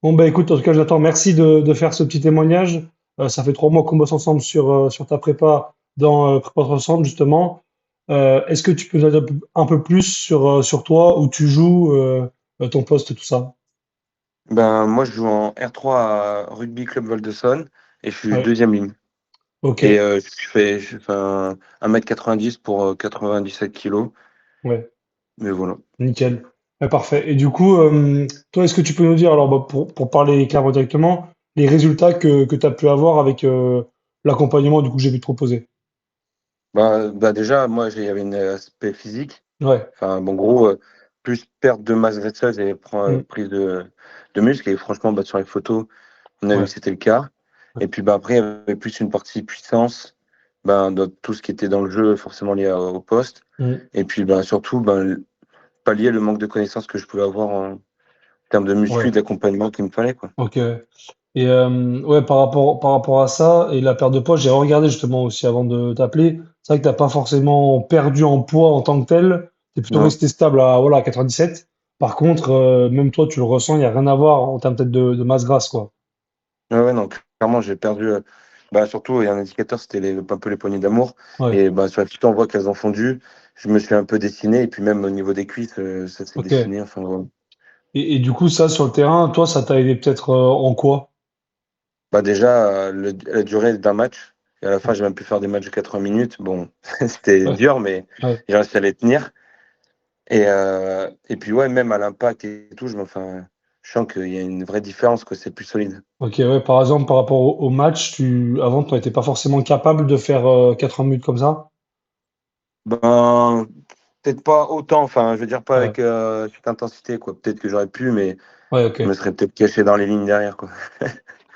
Bon, bah écoute, en tout cas, Jonathan, merci de faire ce petit témoignage. Ça fait 3 mois qu'on bosse ensemble sur ta prépa dans Prépa Ensemble, justement. Est-ce que tu peux nous dire un peu plus sur toi, où tu joues, ton poste, tout ça? Ben, moi, je joue en R3 à Rugby Club Val-de-Saône et je suis Ouais, deuxième ligne. ok, Et je fais 1m90 pour 97 kilos. ouais, Mais voilà. nickel. Ouais, parfait. Et du coup, toi, est-ce que tu peux nous dire, alors bah, pour parler clairement directement, les résultats que tu as pu avoir avec l'accompagnement du coup que j'ai pu te proposer? Bah déjà, moi, il y avait un aspect physique. Ouais. Enfin, bon, gros, plus perte de masse graisseuse et Mm, prise de muscle. Et franchement, bah, sur les photos, on a vu ouais. que c'était le cas. Et puis bah, après, il y avait plus une partie puissance, ben, dans tout ce qui était dans le jeu, forcément lié au poste. Mm, Et puis ben, surtout, ben, pallier le manque de connaissances que je pouvais avoir en termes de muscu et ouais. d'accompagnement qu'il me fallait, quoi. Ok. Et ouais, par rapport à ça et la perte de poids, j'ai regardé justement aussi avant de t'appeler. C'est vrai que t'as pas forcément perdu en poids en tant que tel. T'es plutôt Non. resté stable à voilà à 97. Par contre, même toi, tu le ressens, il y a rien à voir en termes peut-être de masse grasse, quoi. Ouais, ouais, non, clairement, j'ai perdu. Bah, surtout, il y a un indicateur, c'était un peu les poignées d'amour. Ouais. Et bah, sur la photo, on voit qu'elles ont fondu. Je me suis un peu dessiné. Et puis même au niveau des cuisses, ça s'est Ok. dessiné. Enfin, voilà. Et du coup, ça sur le terrain, toi, ça t'a aidé peut-être en quoi? Bah, déjà, la durée d'un match. Et à la fin, j'ai même pu faire des matchs de 80 minutes. Bon, c'était Ouais. dur, mais Ouais. j'ai réussi à les tenir. Et puis, ouais, même à l'impact et tout, enfin, je sens qu'il y a une vraie différence, que c'est plus solide. Ok. Ouais. Par exemple, par rapport au match, avant, tu n'étais pas forcément capable de faire 80 minutes comme ça. Ben, peut-être pas autant, enfin, je veux dire pas Ouais. avec cette intensité, quoi. Peut-être que j'aurais pu, mais Ouais. Ok. je me serais peut-être caché dans les lignes derrière, quoi.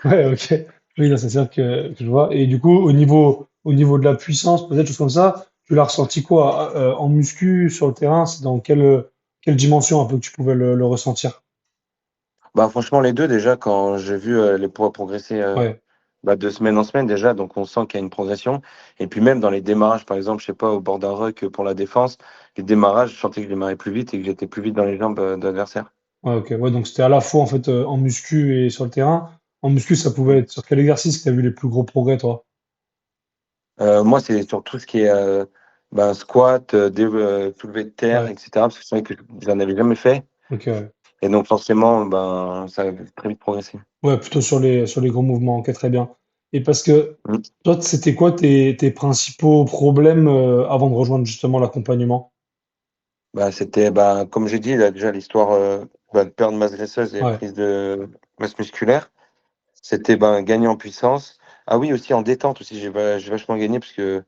Ouais, ok. Oui, là, c'est sûr que je vois. Et du coup, au niveau de la puissance, peut-être chose comme ça, tu l'as ressenti quoi? En muscu, sur le terrain, c'est dans quelle dimension un peu que tu pouvais le ressentir? Bah, franchement, les deux, déjà, quand j'ai vu les poids progresser Ouais, bah, de semaine en semaine, déjà, donc on sent qu'il y a une progression. Et puis même dans les démarrages, par exemple, je sais pas, au bord d'un ruck pour la défense, les démarrages, je sentais que je démarrais plus vite et que j'étais plus vite dans les jambes d'adversaire. ouais, ok. Ouais, donc c'était à la fois en fait en muscu et sur le terrain. En muscu, ça pouvait être sur quel exercice que tu as vu les plus gros progrès, toi? Moi, c'est sur tout ce qui est ben, squat, soulevé de terre, Ouais, etc. Parce que c'est vrai que j'en avais jamais fait. ok. Ouais, Et donc forcément, ben, ça a très vite progressé. ouais, plutôt sur les gros mouvements, ok, très bien. Et parce que Mm. toi, c'était quoi tes principaux problèmes avant de rejoindre justement l'accompagnement? Bah, c'était, bah, comme j'ai dit, là, déjà l'histoire bah, de perte de masse graisseuse et Ouais, prise de masse musculaire. C'était ben, gagner en puissance. Ah oui, aussi en détente aussi, j'ai vachement gagné parce que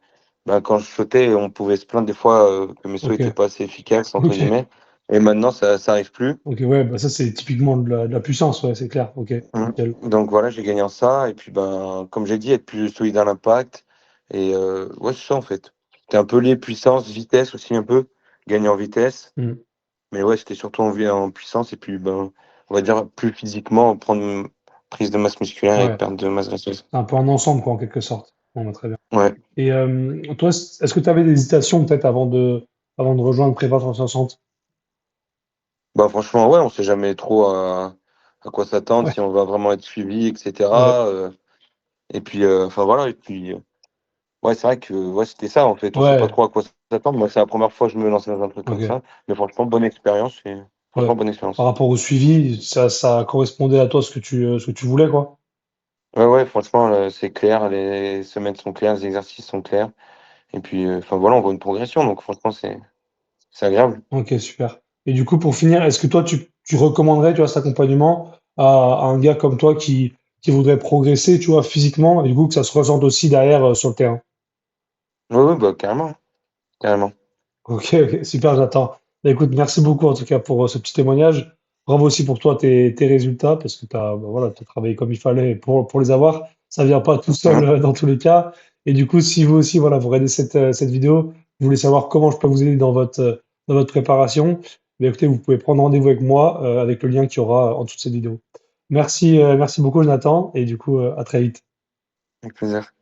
ben, quand je sautais, on pouvait se plaindre des fois que mes sauts ok, n'étaient pas assez efficaces, entre ok. guillemets. Et maintenant, ça arrive plus. Ok, ouais, bah ça c'est typiquement de la puissance, ouais, c'est clair. Ok, Mhm. nickel. Donc voilà, j'ai gagné en ça. Et puis, ben, comme j'ai dit, être plus solide à l'impact. Et ouais, c'est ça en fait. C'était un peu lié puissance, vitesse aussi un peu, gagner en vitesse. Hmm. Mais ouais, c'était surtout en puissance. Et puis, ben, on va dire plus physiquement, prendre une prise de masse musculaire et Ouais, perte de masse graisseuse. c'est un peu un ensemble, quoi, en quelque sorte. Bon, bah, très bien. Ouais. Et toi, est-ce que tu avais des hésitations peut-être avant de rejoindre Prépa 360? Bah franchement, ouais, on sait jamais trop à quoi s'attendre, Ouais, si on va vraiment être suivi, ouais, etc. Et puis, enfin voilà, et puis, ouais, c'est vrai que ouais, c'était ça en fait, on sait pas ouais, trop à quoi s'attendre. Moi, c'est la première fois que je me lance dans un truc comme ok, ça, mais franchement, bonne expérience, et ouais. franchement, bonne Par expérience. rapport au suivi, ça correspondait à toi ce que tu voulais, quoi. Ouais, ouais, franchement, c'est clair, les semaines sont claires, les exercices sont clairs, et puis, enfin voilà, on voit une progression, donc franchement, c'est agréable. Ok, super. Et du coup, pour finir, est-ce que toi, tu recommanderais, tu vois, cet accompagnement à un gars comme toi qui voudrait progresser, tu vois, physiquement, et du coup, que ça se ressente aussi derrière sur le terrain? Ouais, ouais, bah carrément, carrément. Ok, ok, super, j'attends. Bah, écoute, merci beaucoup en tout cas pour ce petit témoignage. Bravo aussi pour toi, tes résultats, parce que tu as, voilà, t'as travaillé comme il fallait pour les avoir. Ça vient pas tout seul Mhm. dans tous les cas. Et du coup, si vous aussi, voilà, vous regardez cette vidéo, vous voulez savoir comment je peux vous aider dans votre préparation, bah, écoutez, vous pouvez prendre rendez-vous avec moi, avec le lien qu'il y aura en dessous de cette vidéo. Merci beaucoup, Jonathan, et du coup, à très vite. Avec plaisir.